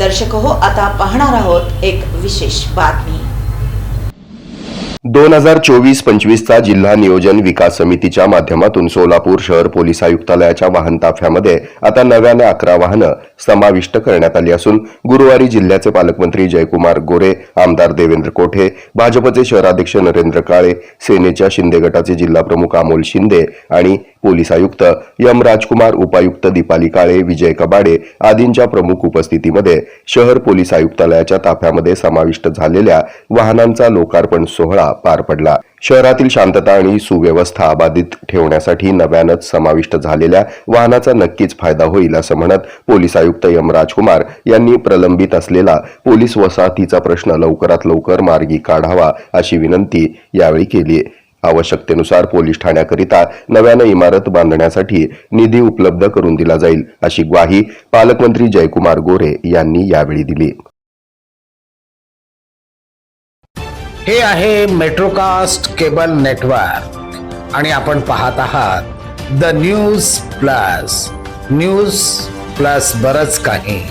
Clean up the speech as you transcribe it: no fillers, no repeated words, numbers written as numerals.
दर्शक हो, आता पाहणार आहोत एक विशेष बातमी। 2024-25 चा जिल्हा नियोजन विकास समितीच्या माध्यमातून सोलापूर शहर पोलीस आयुक्तालयाच्या वाहन ताफ्यामध्ये आता नव्याने 11 वाहनं समाविष्ट करण्यात आली असून गुरुवारी जिल्ह्याचे पालकमंत्री जयकुमार गोरे, आमदार देवेंद्र कोठे, भाजपचे शहराध्यक्ष नरेंद्र काळे, सेनेच्या शिंदे गटाचे जिल्हाप्रमुख अमोल शिंदे आणि पोलीस आयुक्त एम राजकुमार, उपायुक्त दीपाली काळे, विजय कबाडे आदींच्या प्रमुख उपस्थितीमध्ये शहर पोलीस आयुक्तालयाच्या ताफ्यामध्ये समाविष्ट झालेल्या वाहनांचा लोकार्पण सोहळा पार पडला। शहरातील शांतता आणि सुव्यवस्था बाधित ठेवण्यासाठी नव्यानच समाविष्ट झालेल्या वाहनाचा नक्कीच फायदा होईल असं म्हणत पोलीस आयुक्त एम राजकुमार यांनी प्रलंबित असलेला पोलीस वसाहतीचा प्रश्न लवकरात लवकर मार्गी काढावा अशी विनंती यावेळी केली। आवश्यकतेनुसार पोलीस ठाण्याकरिता नव्याने इमारत बांधण्यासाठी निधी उपलब्ध करून दिला जाईल अशी ग्वाही पालकमंत्री जयकुमार गोरे यांनी यावेळी दिली। हे आहे मेट्रोकास्ट केबल नेटवर्क आणि आपण पाहत आहात द न्यूज प्लस बरच काही।